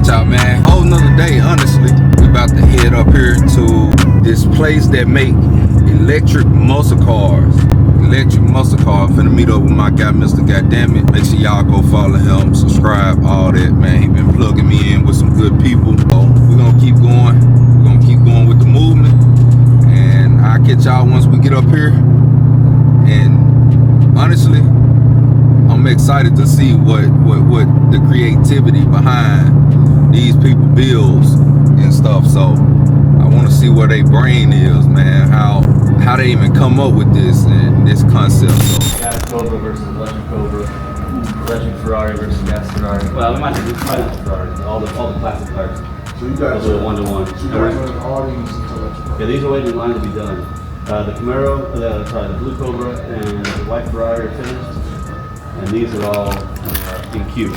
Watch out, man. Whole nother day, honestly. We about to head up here to this place that make electric muscle cars. Electric muscle car. I'm finna meet up with my guy, Mr. Goddammit. Make sure y'all go follow him, subscribe, all that, man. He been plugging me in with some good people. So we're gonna keep going. We're gonna keep going with the movement. And I'll catch y'all once we get up here. And honestly, I'm excited to see what the creativity behind these people builds and stuff. So I want to see where their brain is, man. How they even come up with this and this concept. So Gas Cobra versus electric Cobra, electric Ferrari versus gas Ferrari. Well, we might have to Ferrari. All the classic cars. So you guys do it 1-to-1. So you guys run all these electric. Yeah, these are waiting in line to be done. The Camaro, the Blue Cobra, and the white Ferrari are finished, and these are all in queue.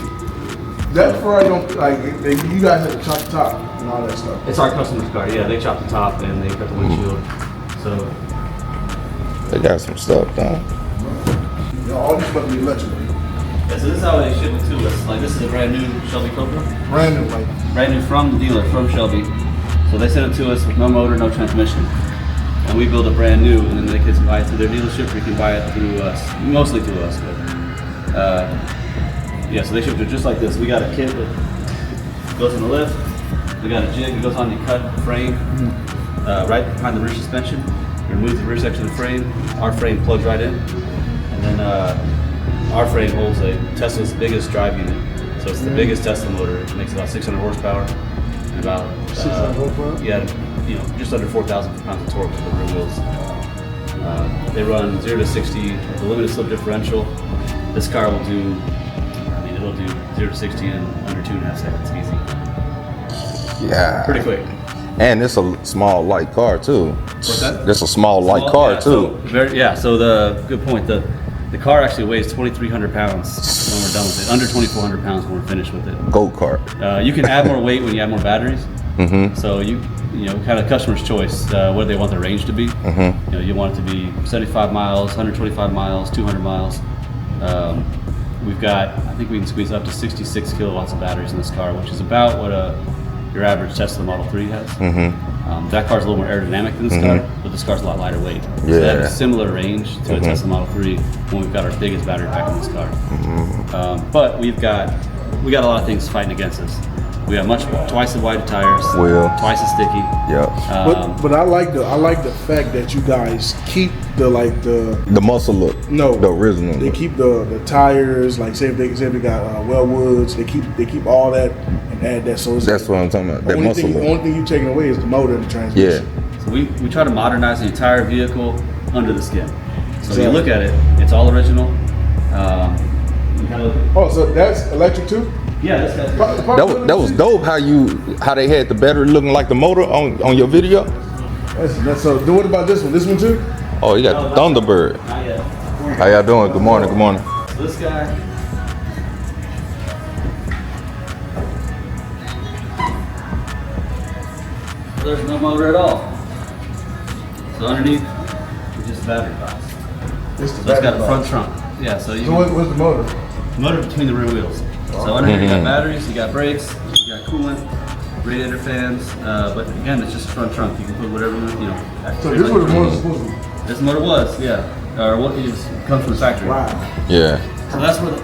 That Ferrari don't like you guys have to chop the top and all that stuff. It's our customer's car. Yeah, they chop the top and they cut the windshield. So they got some stuff done. You know, all these must be electric. yeah, so this is how they ship it to us. Like this is a brand new Shelby Cobra. Brand new, like Brand new from the dealer, from Shelby. So they send it to us with no motor, no transmission. And we build it brand new, and then they can buy it through their dealership, or you can buy it through us, mostly through us. But, yeah, so they ship it just like this. We got a kit that goes in the lift. We got a jig that goes on the cut frame, right behind the rear suspension. You remove the rear section of the frame. Our frame plugs right in, and then our frame holds a Tesla's biggest drive unit. So it's the biggest Tesla motor. It makes about 600 horsepower and about 600 horsepower. Yeah, you know, just under 4,000 pounds of torque with the rear wheels. They run 0 to 60 with a limited slip differential. This car will do, I mean, it'll do 0 to 60 in under 2.5 seconds, easy. Yeah. Pretty quick. And it's a small light car too. What's that? It's a small light car too. So the good point. The car actually weighs 2,300 pounds when we're done with it. Under 2,400 pounds when we're finished with it. Go-kart. You can add more weight when you add more batteries. So you know, kind of customer's choice, what they want their range to be. You know, you want it to be 75 miles, 125 miles, 200 miles. We've got, I think we can squeeze up to 66 kilowatts of batteries in this car, which is about what your average Tesla Model 3 has. That car's a little more aerodynamic than this car, but this car's a lot lighter weight. So they have a similar range to a Tesla Model 3 when we've got our biggest battery pack in this car. But we got a lot of things fighting against us. We have twice as wide tires, twice as sticky. But I like the fact that you guys keep the muscle look. No, the original. They look. keep the tires. Like say if they got Wellwoods, they keep all that and add that. So that's what I'm talking about. That muscle look. The only thing you're taking away is the motor and the transmission. Yeah. So we try to modernize the entire vehicle under the skin. So you look at it, it's all original. So that's electric too? Yeah, that's that was dope how they had the battery looking like the motor on your video. So what about this one? This one too? Oh, you got the Thunderbird. Not yet. How y'all doing? Good morning. Good morning. So this guy. There's no motor at all. So underneath, it's just a battery box. So it's got a front trunk. Yeah. So what's the motor? Motor between the rear wheels. So underneath you got batteries, you got brakes, you got coolant, radiator fans. But again, it's just a front trunk. You can put whatever you know. So this is what the motor's supposed to be. This motor was, yeah. Or what comes from the factory. Wow. Yeah. So that's where the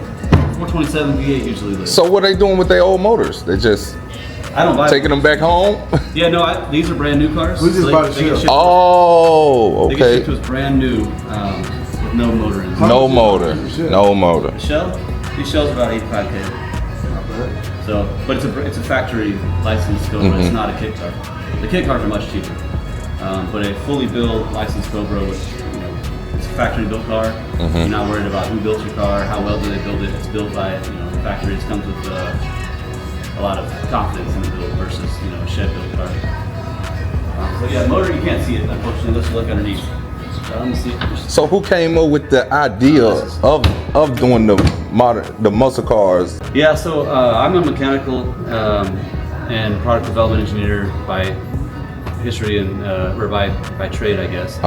427 V8 usually lives. So what are they doing with their old motors? They just I don't buy taking them back home? Yeah, no, these are brand new cars. We just bought a shell. Oh, They okay. get shipped to us brand new with no motor in it. No motor. No motor. The shell? These shells are about 85K. So, but it's a factory licensed Cobra. It's not a kit car. The kit cars are much cheaper. But a fully built licensed Cobra with, you know, it's a factory built car. You're not worried about who built your car, how well do they build it. It's built by, you know, the factory. It comes with a lot of confidence in the build versus, you know, a shed built car. So yeah, motor you can't see it unfortunately. Let's look underneath. Let me see. So who came up with the idea of doing the muscle cars? Yeah, so I'm a mechanical and product development engineer by history and or by trade, I guess,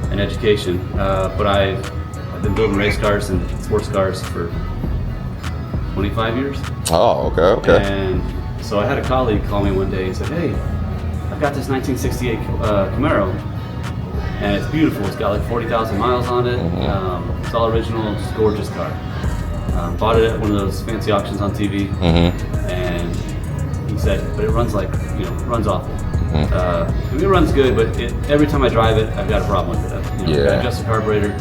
and education. But I've been building race cars and sports cars for 25 years. Oh, okay. And So I had a colleague call me one day and said, hey, I've got this 1968 Camaro, and it's beautiful. It's got like 40,000 miles on it. It's all original, just gorgeous car. Bought it at one of those fancy auctions on TV, and he said, but it runs like, runs awful. I mean, it runs good, but every time I drive it, I've got a problem with it. Gotta adjust the carburetor,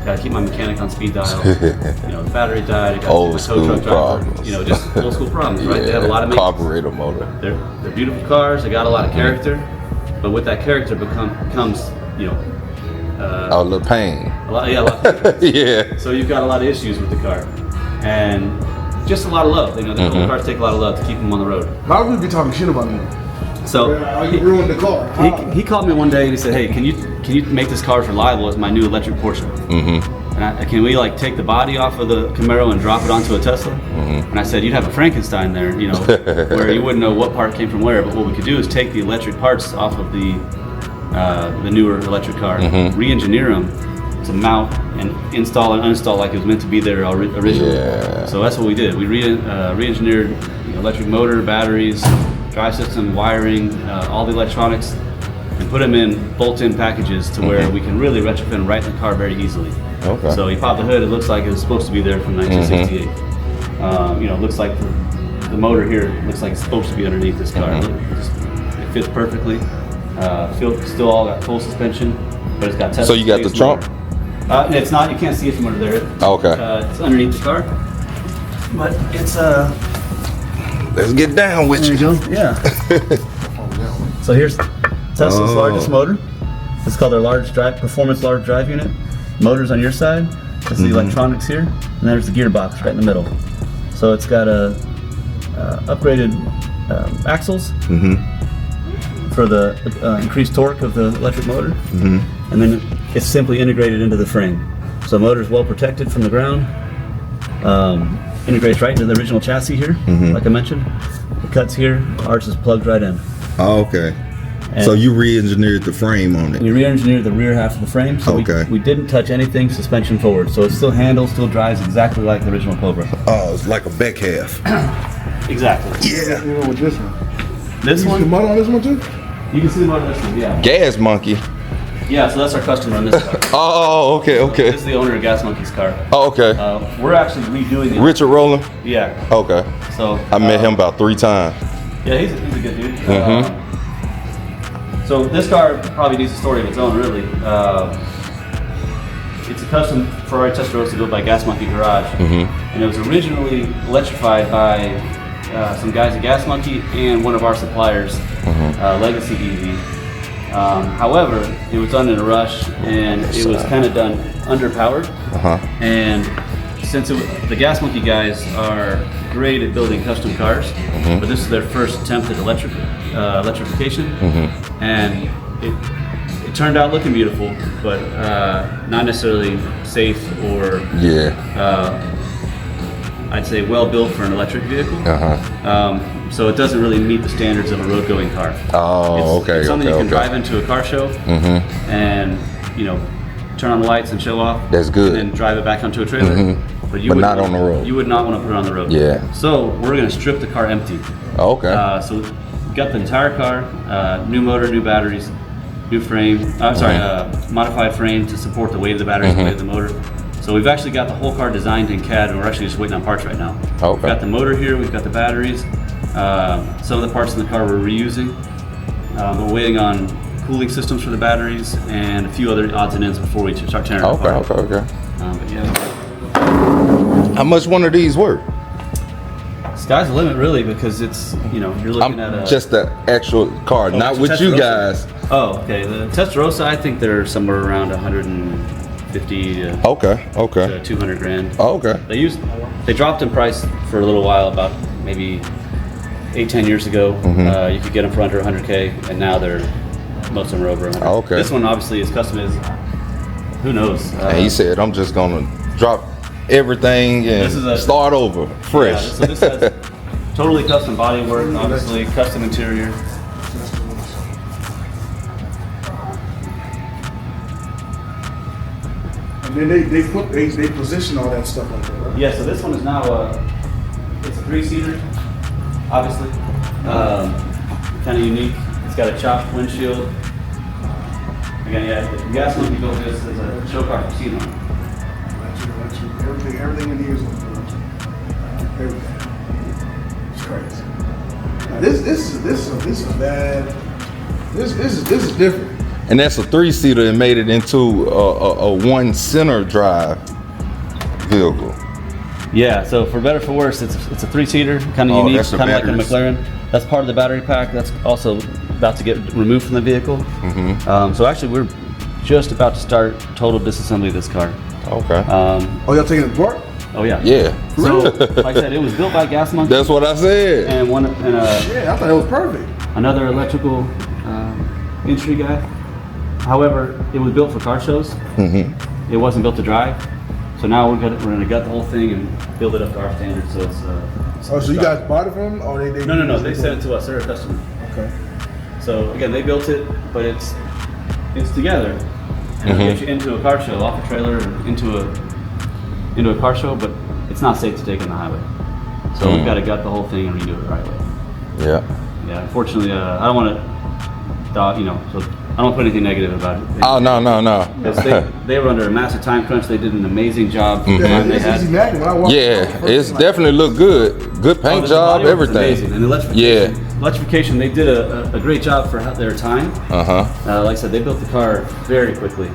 gotta keep my mechanic on speed dial. The battery died, I gotta Old keep my tow school truck driver. problems. Just old school problems, right? They have a lot of maintenance. Carburetor motor. They're beautiful cars, they got a lot of character, but with that character comes, A little pain. a lot of Yeah. So you've got a lot of issues with the car, and just a lot of love. The old cars take a lot of love to keep them on the road. A lot of people be talking shit about me. So You ruined the car. he called me one day and he said, "Hey, can you make this car as reliable as my new electric Porsche? And can we like take the body off of the Camaro and drop it onto a Tesla?" And I said, "You'd have a Frankenstein there, where you wouldn't know what part came from where. But what we could do is take the electric parts off of the newer electric car, re-engineer them to mount and install and uninstall like it was meant to be there originally." Yeah. So that's what we did. We re-engineered electric motor, batteries, drive system, wiring, all the electronics, and put them in bolt-in packages to where we can really retrofit them right in the car very easily. Okay. So you pop the hood, it looks like it was supposed to be there from 1968. It looks like the motor here looks like it's supposed to be underneath this car. It fits perfectly. Still all got full suspension, but it's got Tesla. So you got the trunk? It's not. You can't see it from under there. Okay. It's underneath the car, but it's Let's get down with There you. you go. Yeah. So here's Tesla's largest motor. It's called their performance large drive unit. Motors on your side. That's the electronics here, and there's the gearbox right in the middle. So it's got upgraded axles for the increased torque of the electric motor, and then it's simply integrated into the frame. So the motor is well protected from the ground. Integrates right into the original chassis here, like I mentioned. The cuts here, arch is plugged right in. Oh, okay. And So you re-engineered the frame on it. we re-engineered the rear half of the frame, so we didn't touch anything suspension forward. So it still handles, still drives exactly like the original Cobra. Oh, it's like a back half. Exactly. Yeah. You know, with this one. This You see the one, motor on this one too? you can see the motor on this one, yeah. Gas monkey. Yeah, so that's our customer on this car. Oh, okay, okay. This is the owner of Gas Monkey's car. Oh, okay. We're actually redoing it. Richard Rowland? Yeah. Okay. So I met him about 3 times. Yeah, he's a good dude. So this car probably needs a story of its own, really. It's a custom Ferrari Testarossa built by Gas Monkey Garage, and it was originally electrified by some guys at Gas Monkey and one of our suppliers, Legacy EV. However, it was done in a rush, and it was kind of done underpowered. And since the Gas Monkey guys are great at building custom cars, but this is their first attempt at electrification, and it turned out looking beautiful, but not necessarily safe or I'd say well built for an electric vehicle. So it doesn't really meet the standards of a road-going car. Oh, It's something you can drive into a car show and turn on the lights and show off. That's good. And then drive it back onto a trailer. But not on the road. You would not want to put it on the road. Yeah. So we're going to strip the car empty. Okay. So we got the entire car, new motor, new batteries, new frame. Modified frame to support the weight of the batteries, the weight of the motor. So we've actually got the whole car designed in CAD, and we're actually just waiting on parts right now. Okay. We've got the motor here, we've got the batteries. Some of the parts in the car we're reusing. We're waiting on cooling systems for the batteries and a few other odds and ends before we start tearing it apart. Okay. But yeah, How much one of these worth? sky's the limit really, because it's you're looking at just the actual car, not with you guys. Oh, okay. The Testarossa, I think they're somewhere around 150 to Okay. 200 grand. Oh, okay. They dropped in price for a little while, about maybe 8-10 years ago. You could get them for under 100K, and now most of them are over 100. Okay. This one obviously is custom. Who knows? And he said, "I'm just gonna drop everything and start over fresh." Yeah, so this has totally custom bodywork, obviously custom interior. And then they position all that stuff like that, right? Yeah, so this one is now it's a 3-seater, obviously. Kind of unique. It's got a chopped windshield. Again, yeah, the gas monkey built this as a show car for Cena. Everything in here is everything. It's crazy. Now, this is bad. This is different. And that's a 3-seater and made it into a 1-center drive vehicle. Yeah, so for better or for worse, it's a 3-seater, kind of unique, kind of like a McLaren. That's part of the battery pack. That's also about to get removed from the vehicle. So actually, we're just about to start total disassembly of this car. Okay. Oh, y'all taking it apart? Oh yeah. Yeah. So, like I said, it was built by Gas Monkey. That's what I said. And Yeah, I thought it was perfect. another electrical industry guy. However, it was built for car shows. It wasn't built to drive. So now we're gonna gut the whole thing and build it up to our standards. So it's. Oh, so you guys bought it from them, or they? No. They sent it to us. They're a customer. Okay. So again, they built it, but it's together, and it'll get you into a car show, off a trailer, or into a car show. But it's not safe to take on the highway. So we've got to gut the whole thing and redo it the right way. Yeah. Yeah. Unfortunately, I don't want to, so I don't want to put anything negative about it. Oh no. They were under a massive time crunch. They did an amazing job. Yeah, They it's had. easy Mac. When I walked It's definitely looked good. Good paint The job, body work was everything. amazing. And electrification, they did a great job for their time. Like I said, they built the car very quickly.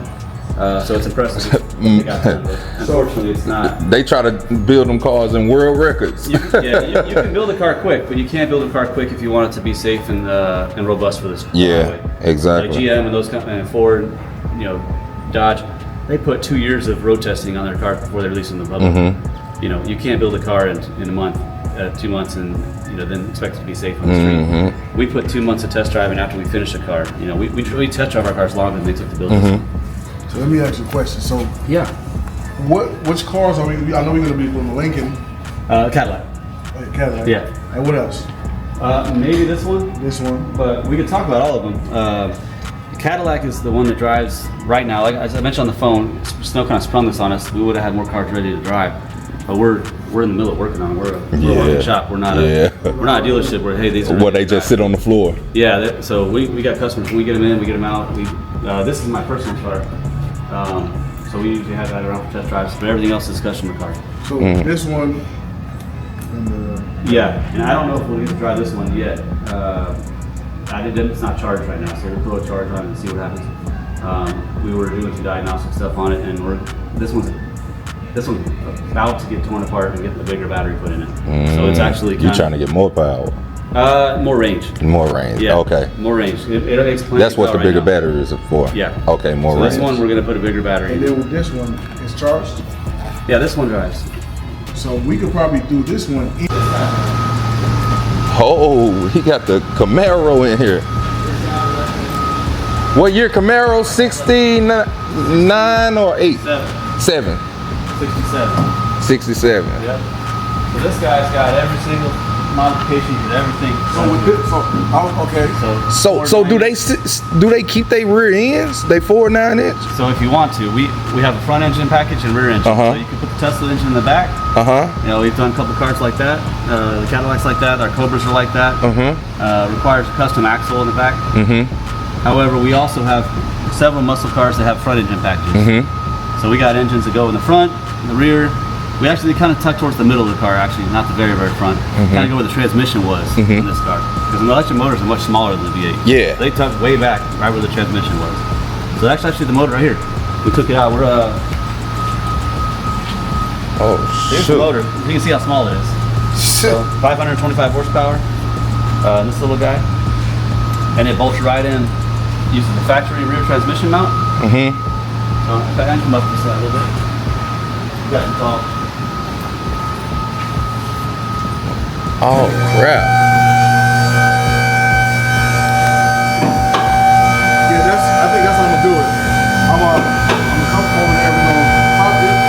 So it's impressive what they got done. But unfortunately, it's not. They try to build them cars in world records. You can build a car quick, but you can't build a car quick if you want it to be safe and robust for this. Yeah, exactly. Like GM and those companies, Ford, Dodge, they put 2 years of road testing on their cars before they release them to the public. You can't build a car in a month, 2 months, and then expect it to be safe on the street. We put 2 months of test driving after we finished a car. We test drive our cars longer than they took to build us. So let me ask you a question. So Yeah. which cars are we? I know we're gonna be doing the Lincoln, Cadillac. Cadillac. Yeah. And what else? Maybe this one, This one. but we could talk about all of them. Cadillac is the one that drives right now. Like as I mentioned on the phone, snow kind of sprung this on us. We would have had more cars ready to drive, but we're in the middle of working on it. We're a working shop. We're not a dealership where these are. Well, they just sit on the floor. Yeah. So we got customers. When we get them in, we get them out. This is my personal car. So we usually have that around for test drives, but everything else is customer car. So this one. Yeah, and I don't know if we'll get to drive this one yet. It's not charged right now, so we'll throw a charge on it and see what happens. We were doing some diagnostic stuff on it, and this one's about to get torn apart and get the bigger battery put in it. So it's actually You're trying to get more power. more range. More range. Yeah. Okay. More range. It explains. That's what the bigger battery is for. Yeah. Okay, more So range. this one we're gonna put a bigger battery And in. then with this one, it's charged. Yeah, this one drives. So we could probably do this one. Oh, he got the Camaro in here. What year Camaro? 69 or 8? 7. 67. 67. Yep. So this guy's got every single modification and everything. So with this, okay. So do they keep their rear ends? They 4 9-inch? So if you want to, we have a front engine package and rear engine. So you can put the Tesla engine in the back. We've done a couple cars like that. The Cadillacs like that. Our Cobras are like that. Requires a custom axle in the back. However, we also have several muscle cars that have front engine packages. So we got engines that go in the front, in the rear. We actually kind of tuck towards the middle of the car, actually, not the very, very front. Kind of go where the transmission was in this car. Because the electric motors are much smaller than the V8. Yeah. They tuck way back, right where the transmission was. So that's actually the motor right here. We took it out. We're here's the motor. You can see how small it is. So 525 horsepower. This little guy, and it bolts right in. Uses the factory rear transmission mount. So if I can come up this side a little bit. Got it tall. Oh crap. Yeah, I think that's how I'm gonna do it. I'm gonna come over there, we're gonna pop this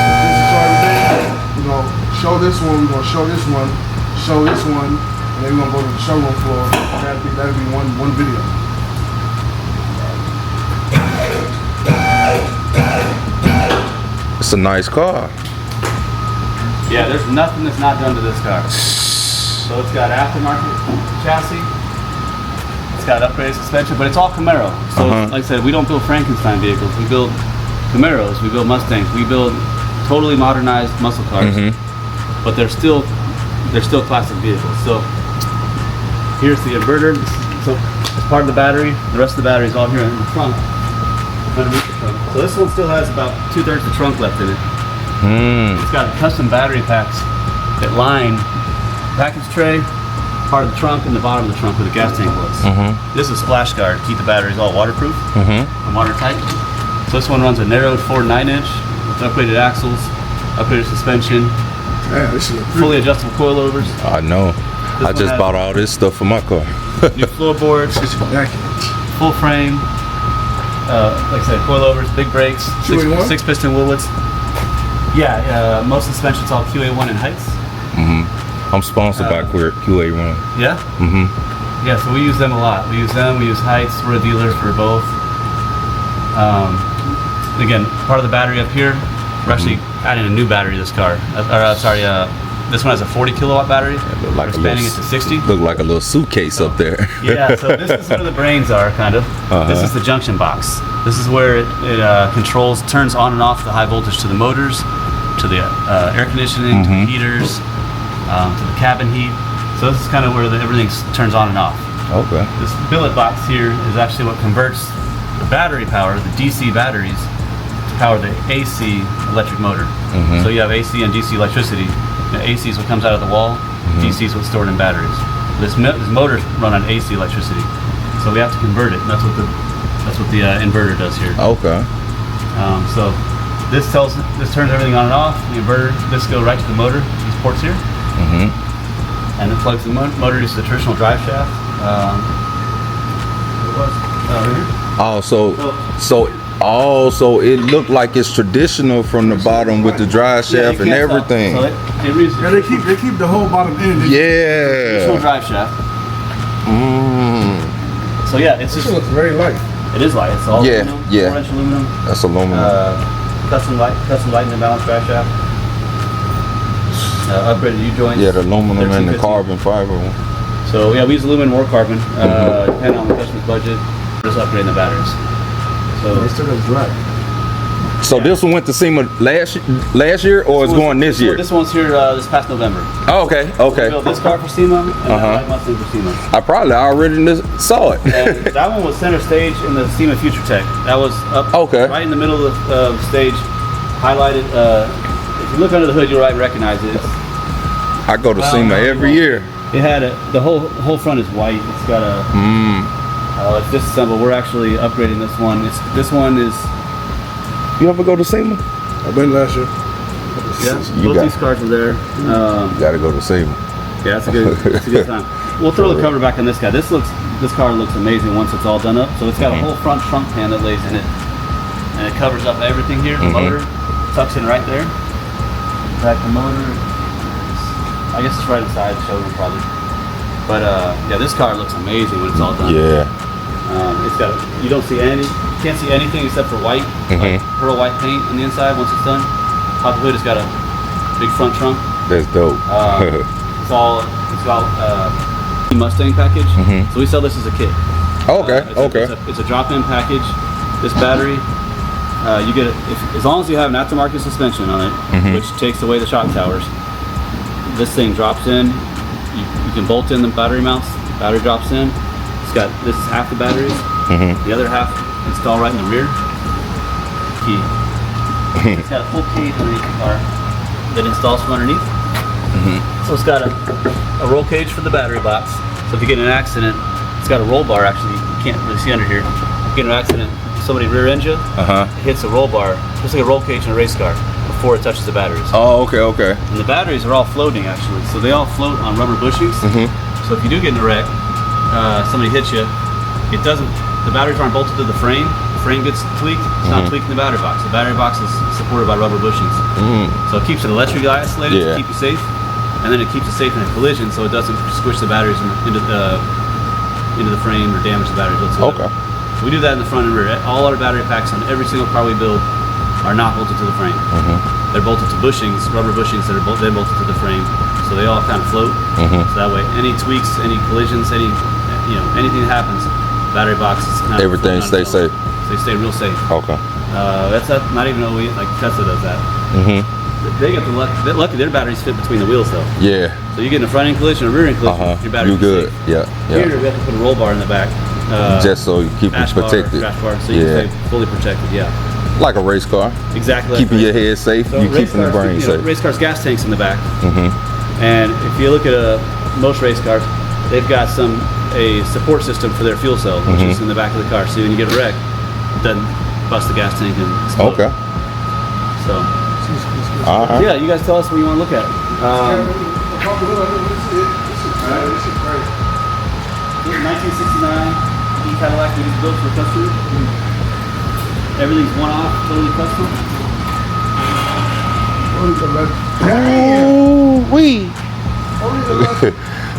everything. We're gonna show this one, we're gonna show this one, show this one, and then we're gonna go to the showroom floor. That'll be one video. It's a nice car. Yeah, there's nothing that's not done to this car. So it's got aftermarket chassis. It's got upgraded suspension, but it's all Camaro. So like I said, we don't build Frankenstein vehicles. We build Camaros, we build Mustangs, we build totally modernized muscle cars. But they're still classic vehicles. So here's the inverter. So it's part of the battery. The rest of the battery is all here in the front. Underneath the trunk. So this one still has about 2/3 the trunk left in it. It's got custom battery packs that line package tray, part of the trunk, and the bottom of the trunk where the gas tank was. This is a splash guard to keep the batteries all waterproof and watertight. So this one runs a narrowed Ford 9-inch with upgraded axles, upgraded suspension, this is fully adjustable coilovers. I know. I just bought all this stuff for my car. New floorboards, full frame. Like I said, coilovers, big brakes, six piston Woolwoods. Yeah, most of the suspension's all QA1 in Heights. I'm sponsored by QA1. Yeah? Yeah, so we use them a lot. We use them, we use Heights, we're a dealer for both. Again, part of the battery up here, we're actually adding a new battery to this car. This one has a 40 kilowatt battery. Look like we're expanding it to 60. Look like a little suitcase up there. Yeah, so this is where the brains are, kind of. This is the junction box. This is where it controls, turns on and off the high voltage to the motors, to the air conditioning, to the heaters, to the cabin heat. So this is kind of where everything turns on and off. Okay. This billet box here is actually what converts the battery power, the DC batteries, to power the AC electric motor. So you have AC and DC electricity. The AC is what comes out of the wall. DC is what's stored in batteries. This motor's run on AC electricity, so we have to convert it. And that's what the inverter does here. Okay. So this turns everything on and off. The inverter, this goes right to the motor. These ports here, and it plugs the motor into the traditional drive shaft. So it looked like it's traditional from the bottom with the drive shaft and everything. So they keep the whole bottom end. Traditional drive shaft. So yeah, it's just looks very light. It is light. It's all aluminum, 4-inch aluminum. That's aluminum. Custom light and balance drive shaft. Upgraded U-joints. Yeah, the aluminum and the carbon fiber one. So yeah, we use aluminum or carbon, depending on the customer's budget. Just upgrading the batteries. So They still got dry. So this one went to SEMA last year, or it's going this year? This one's here this past November. Oh, okay. We built this car for SEMA and that Mustang for SEMA. I probably already saw it. And that one was center stage in the SEMA Future Tech. That was up right in the middle of the stage, highlighted. If you look under the hood, you'll recognize it. I go to SEMA every year. It had the whole front is white. It's got a it's disassembled. We're actually upgrading this one. This one is. You ever go to SEMA? I've been last year. Yeah, both these cars were there. You gotta go to SEMA. Yeah, it's a good time. We'll throw the cover back on this guy. This car looks amazing once it's all done up. So it's got a whole front trunk pan that lays in it, and it covers up everything here. The motor tucks in right there. In fact, the motor, I guess it's right inside the showroom probably. But yeah, this car looks amazing when it's all done. Yeah. It's got can't see anything except for white, like pearl white paint on the inside once it's done. Top of the hood has got a big front trunk. That's dope. It's all Mustang package. So we sell this as a kit. It's a drop-in package. This battery, you get it as long as you have an aftermarket suspension on it, which takes away the shock towers. This thing drops in. You can bolt in the battery mounts. Battery drops in. This is half the batteries. The other half installed right in the rear. Key. It's got a full cage underneath the car that installs from underneath. So it's got a roll cage for the battery box. So if you get in an accident, it's got a roll bar actually. You can't really see under here. If you get in an accident, somebody rear ends you, it hits a roll bar, just like a roll cage in a race car, before it touches the batteries. Oh, okay. And the batteries are all floating actually. So they all float on rubber bushings. So if you do get in a wreck, somebody hits you, the batteries aren't bolted to the frame. The frame gets tweaked. It's not tweaking the battery box. The battery box is supported by rubber bushings. So it keeps it electrically isolated to keep you safe, and then it keeps it safe in a collision so it doesn't squish the batteries into the frame or damage the batteries whatsoever. So we do that in the front and rear. All our battery packs on every single car we build are not bolted to the frame. They're bolted to bushings, rubber bushings that are then bolted to the frame, so so they all kind of float. So that way, any tweaks, any collisions, any anything that happens, battery box is kind of Everything stays safe. They stay real safe. Okay. That's not even OE, like Tesla does that. They get the lucky their batteries fit between the wheels though. Yeah. So you get in a front end collision or rear end collision, your battery's You good. safe. Yeah. Here we have to put a roll bar in the back. Just so you keep them Crash bar, protected. crash bar, so you can stay fully protected. Yeah. Like a race car. Exactly. Keeping your head safe, So you race keeping the cars, brain safe. Race cars gas tanks in the back. And if you look at most race cars, they've got a support system for their fuel cell, which is in the back of the car. So when you get a wreck, it doesn't bust the gas tank and explode. Okay. So. All right. Yeah, you guys tell us what you want to look at. This is great. 1969 Cadillac we just built for a customer. Everything's one-off, totally custom. Ooh, wee.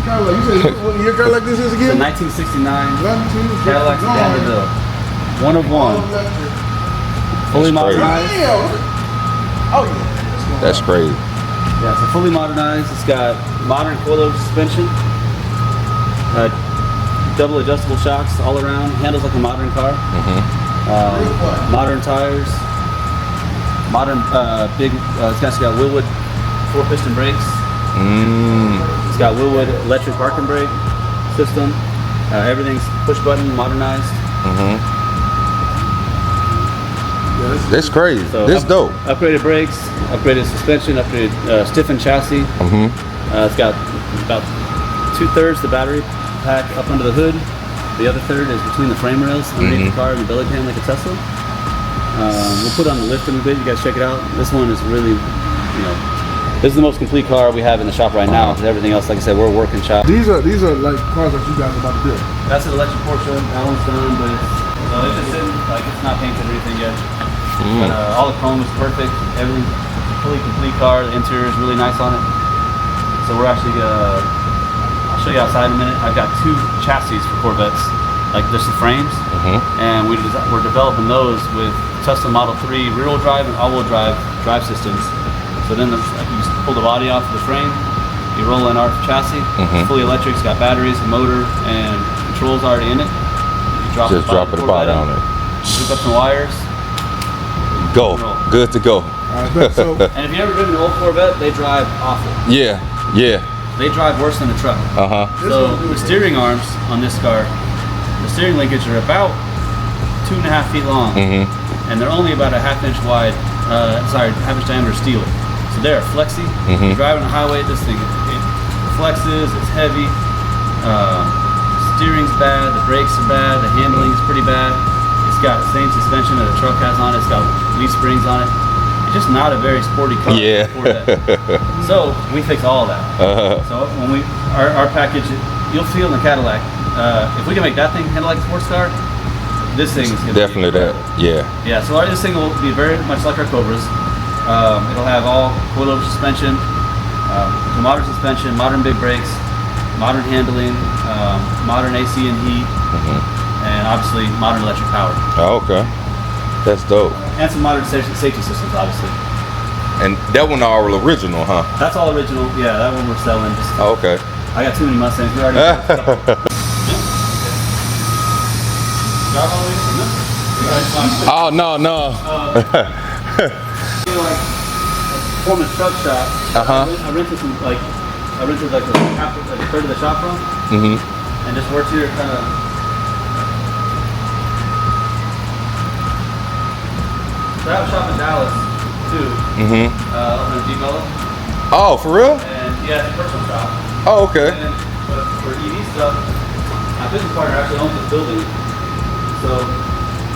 Cadillac, you say what year Cadillac this is It's again? a 1969 Cadillac Vanderbilt. One of one. Fully That's crazy. modernized. Oh yeah. That's crazy. Yeah, it's a fully modernized. It's got modern coilover suspension. Double adjustable shocks all around. Handles like a modern car. Modern tires. Modern big. It's got Willwood 4-piston brakes. It's got Willwood electric parking brake system. Everything's push button, modernized. That's crazy. So This dope. Upgraded brakes, upgraded suspension, upgraded stiffened chassis. It's got about 2/3 the battery pack up under the hood. The other third is between the frame rails underneath the car and the belly pan like a Tesla. We'll put on the lift in a bit. You guys check it out. This one is really, this is the most complete car we have in the shop right now. Because everything else, like I said, we're a working shop. These are like cars that you guys are about to build. That's an electric Porsche. That one's done, but it's just sitting, like it's not painted or anything yet. But all the chrome is perfect. Everything's a fully complete car. The interior is really nice on it. So we're actually I'll show you outside in a minute. I've got 2 chassis for Corvettes, like just the frames, and we're developing those with Tesla Model 3 rear-wheel drive and all-wheel drive systems. So then you just pull the body off of the frame, you roll in our chassis, it's fully electric, it's got batteries, a motor, and controls already in it. You drop Just dropping the body on it. Hook up some wires. Go. Good to go. So And if you ever driven an old Corvette, they drive awful. Yeah. They drive worse than a truck. So the steering arms on this car, the steering linkage are about 2.5 feet long, and they're only about a half-inch wide. Half-inch diameter steel. So they're flexy. You're driving on the highway, this thing it flexes. It's heavy. Steering's bad. The brakes are bad. The handling's pretty bad. It's got the same suspension that a truck has on it. It's got leaf springs on it. It's just not a very sporty car. Yeah. So we fix all that. So when our package, you'll feel in the Cadillac, if we can make that thing handle like a sports car, this thing is going to Definitely that. Yeah. Yeah, so this thing will be very much like our Cobras. It'll have all coilover suspension, modern suspension, modern big brakes, modern handling, modern AC and heat, and obviously modern electric power. Oh, okay. That's dope. And some modern safety systems, obviously. And that one all original, huh? That's all original. Yeah, that one we're selling. Just, Oh, okay. I got too many Mustangs. We already got a couple. Oh, no. Like performance truck shop. I rented some like a third of the shop from. And just worked here kind of. So I have a shop in Dallas too. Up in D-Mello. Oh, for real? And yeah, it's a personal shop. Oh, okay. And but for EV stuff, my business partner actually owns this building. So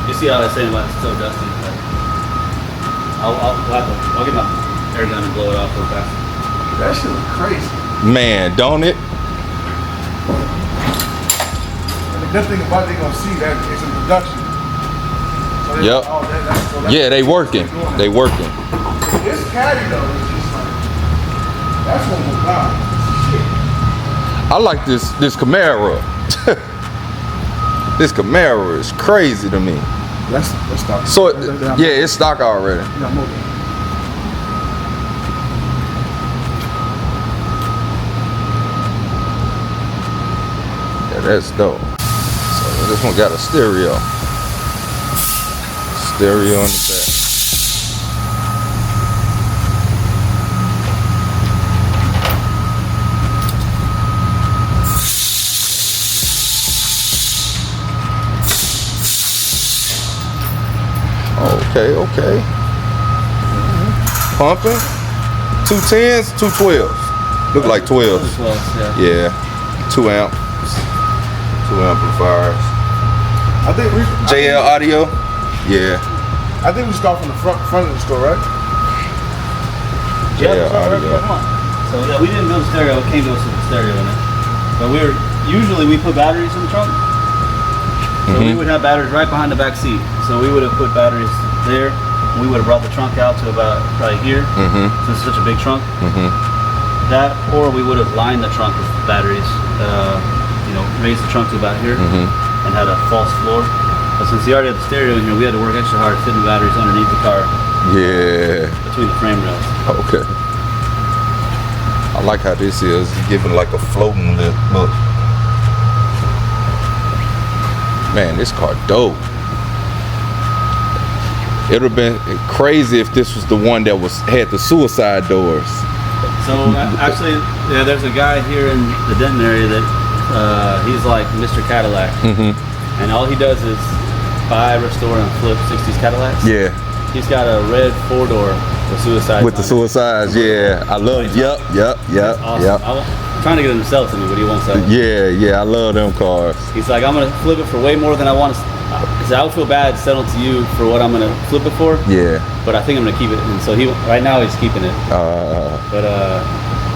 you see how I was saying about it's so dusty. But I'll get my air gun and blow it off real fast. that shit look crazy. Man, don't it? And the good thing about it, they gonna see that it's in production. So they, Yep. Yeah, they working. They working. This caddy though is just like that's one more guy. Shit. I like this Camaro. This Camaro is crazy to me. Let's stop. So yeah, it's stock already. that's dope. So this one got a stereo. Stereo on the back. Okay. Pumping. 2 10s, 2 12s. Look like 12s. 12s, Yeah. 2 amps. 2 amplifiers. I think we JL audio. Yeah. I think we start from the front of the store, right? JL audio. So yeah, we didn't build a stereo. It came to us with a stereo in it. But usually we put batteries in the trunk. So we would have batteries right behind the back seat. So we would have put batteries there. We would have brought the trunk out to about probably here. Since it's such a big trunk. That, or we would have lined the trunk with batteries. Raised the trunk to about here and had a false floor. But since we already had the stereo in here, we had to work extra hard fitting the batteries underneath the car. Yeah. Between the frame rails. Okay. I like how this is giving like a floating look. Man, this car dope. It would have been crazy if this was the one that had the suicide doors. So actually, yeah, there's a guy here in the Denton area that he's like Mr. Cadillac, and all he does is buy, restore, and flip 60s Cadillacs. Yeah. He's got a red 4-door with suicides. With the suicides, yeah. I love it. Yep. Awesome. I'm trying to get him to sell it to me, but he won't sell it. Yeah, I love them cars. He's like, I'm gonna flip it for way more than I want to. Because I would feel bad selling to you for what I'm gonna flip it for. Yeah. But I think I'm gonna keep it. And so right now he's keeping it.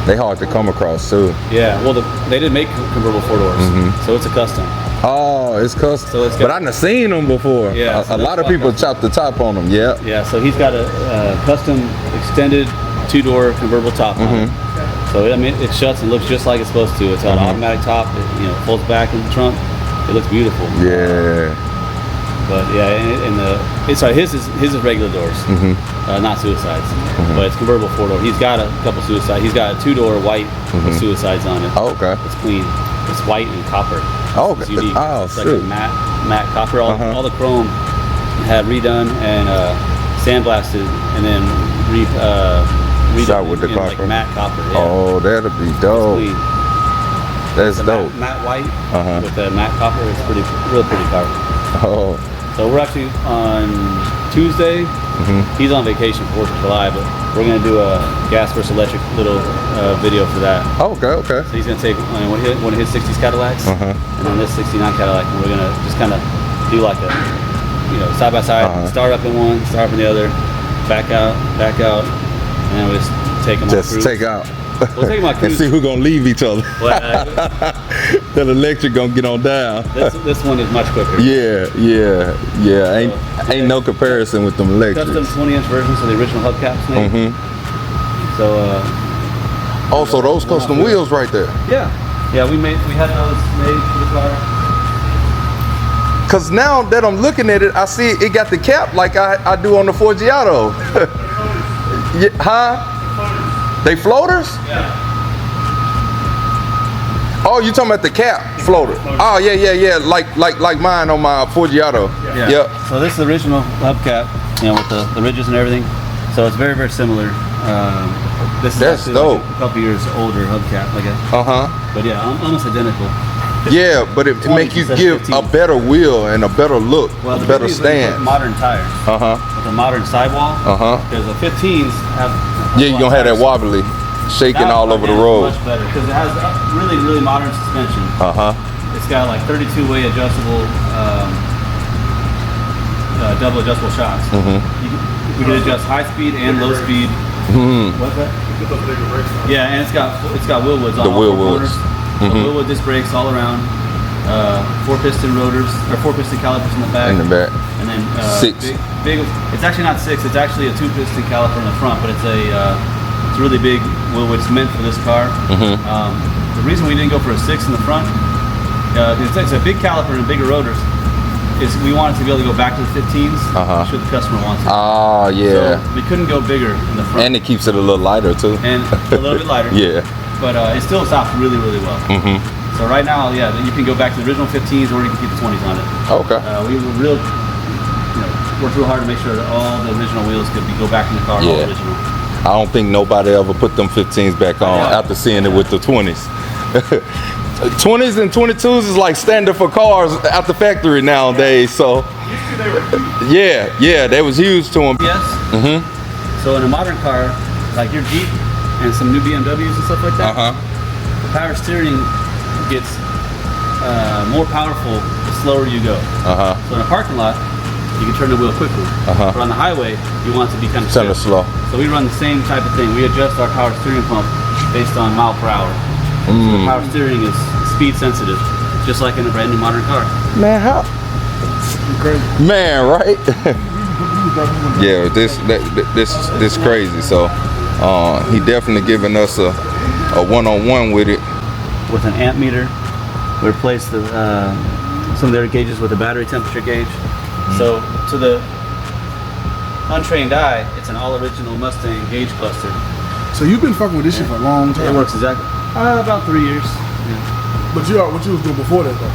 They hard to come across too. Yeah. Well, they didn't make convertible 4-doors, so it's a custom. Oh, it's custom. So but I've seen them before. Yeah. A lot of people chop the top on them. Yeah. Yeah. So he's got a custom extended 2-door convertible top on it. So I mean, it shuts and looks just like it's supposed to. It's got an automatic top. It folds back in the trunk. It looks beautiful. Yeah. But yeah, his is regular doors, not suicides. But it's convertible 4-door. He's got a couple suicides. He's got a 2-door white with suicides on it. Oh, okay. It's clean. It's white and copper. Oh, it's unique. Oh, it's like a matte copper. All the chrome had redone and sandblasted, and then redone shot with the like copper. Matte copper. Yeah. Oh, that'll be dope. It's clean. That's dope. Matte white with the matte copper. It's real pretty car. Oh. So we're actually on Tuesday. He's on vacation for 4th of July, but we're gonna do a gas versus electric little video for that. Okay. So he's gonna take one of his 60s Cadillacs and then this 69 Cadillac, and we're gonna just kind of do like a side by side. Start up in one, start up in the other, back out, and then we just take them. Just take out. We'll take them on and see who's gonna leave each other. But, that electric gonna get on down. this one is much quicker. Yeah. Ain't no comparison with them electrics. Custom 20-inch versions of the original hubcaps made. So. Also, those custom wheels right there. Yeah. We had those made for the car. Cause now that I'm looking at it, I see it got the cap like I do on the Forgiato. They floaters? Yeah. Oh, you talking about the cap floater? Oh yeah. Like mine on my Forgiato. Yeah. Yep. So this is the original hubcap, with the ridges and everything. So it's very, very similar. This is That's actually dope. Like a couple years older hubcap, But yeah, almost identical. Yeah, but it make you give 15. a better wheel and a better look, a better stand. Modern tires. With a modern sidewall. Because the 15s have. Yeah, you're gonna have that wobbly, shaking all over the road. Much better because it has really, really modern suspension. It's got like 32-way adjustable, double adjustable shocks. We can adjust high speed and low speed. What's that? Yeah, and it's got wheel woods on all four corners. Wheel wood disc brakes all around. 4-piston rotors or 4-piston calipers in the back. And then 6. Big. It's actually not 6. It's actually a 2-piston caliper in the front, but it's a really big wheel wood. It's meant for this car. The reason we didn't go for a 6 in the front, it's a big caliper and bigger rotors, is we wanted to be able to go back to the 15s. I'm sure the customer wants it. Oh yeah. So we couldn't go bigger in the front. And it keeps it a little lighter too. And a little bit lighter. Yeah. But it still stops really, really well. So right now, yeah, you can go back to the original 15s or you can keep the 20s on it. Okay. We were worked real hard to make sure that all the original wheels could go back in the car, all original. I don't think nobody ever put them 15s back on after seeing it with the 20s. 20s and 22s is like standard for cars out the factory nowadays. So yeah, that was huge to them. Yes. So in a modern car, like your Jeep and some new BMWs and stuff like that, the power steering gets more powerful the slower you go. So in a parking lot, you can turn the wheel quickly. But on the highway, you want it to be kind of slow. So we run the same type of thing. We adjust our power steering pump based on mile per hour. So the power steering is speed sensitive, just like in a brand new modern car. Man, how? Man, right? Yeah, this crazy. So he definitely giving us a one-on-one with it. With an amp meter, we replaced some of their gauges with a battery temperature gauge. So to the untrained eye, it's an all-original Mustang gauge cluster. So you've been fucking with this shit for a long time. It works exactly. About 3 years. But what you was doing before that though?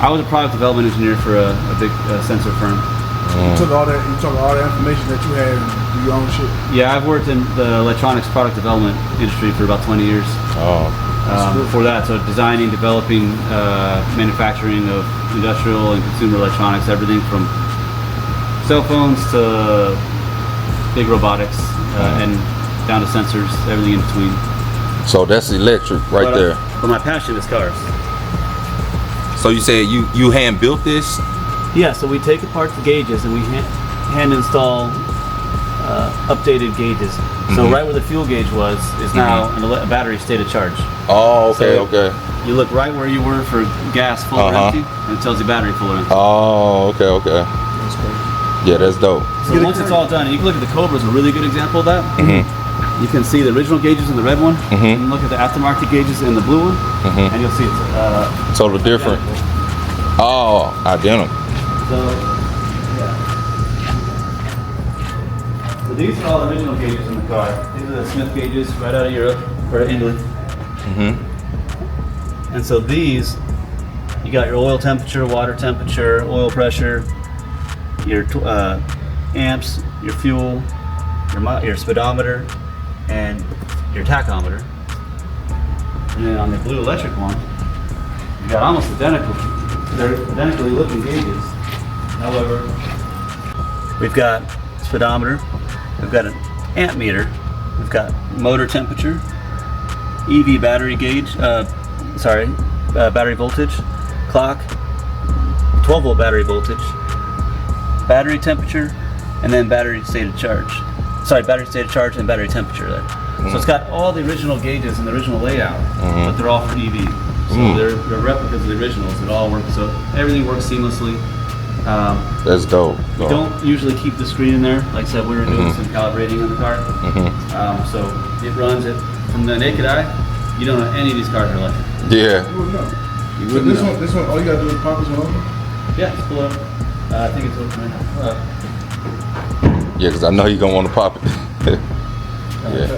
I was a product development engineer for a big sensor firm. You took all that information that you had and do your own shit. Yeah, I've worked in the electronics product development industry for about 20 years. Before that, so designing, developing, manufacturing of industrial and consumer electronics, everything from cell phones to big robotics and down to sensors, everything in between. So that's electric there. But my passion is cars. So you said you hand built this? Yeah, so we take apart the gauges and we hand install updated gauges. So right where the fuel gauge was is now a battery state of charge. Oh, okay, so okay. You look right where you were for gas full or empty, and it tells you battery full or empty. Oh, okay, okay. That's crazy. Yeah, that's dope. So once it's all done, and you can look at the Cobra is a really good example of that. You can see the original gauges in the red one, and look at the aftermarket gauges in the blue one, and you'll see it's totally different. identical. Oh, identical. So, yeah. So these are all the original gauges in the car. These are the Smith gauges right out of Europe, or England. And so these, you got your oil temperature, water temperature, oil pressure, your amps, your fuel, your speedometer, and your tachometer. And then on the blue electric one, you got almost identical. They're identically looking gauges. However, we've got speedometer, we've got an amp meter, we've got motor temperature, EV battery gauge, battery voltage, clock, 12 volt battery voltage, battery temperature, and then battery state of charge. Battery state of charge and battery temperature there. So it's got all the original gauges and the original layout, but they're all for EV. So they're replicas of the originals. It all works, so everything works seamlessly. That's dope. We don't usually keep the screen in there. Like I said, we were doing some calibrating on the car. So it runs it from the naked eye. You don't know any of these cars are electric. Yeah. You wouldn't know. You So wouldn't know. this one, all you gotta do is pop this one open. Yeah, it's pull up. I think it's open right now. Yeah, because I know you're going to want to pop it. Yeah.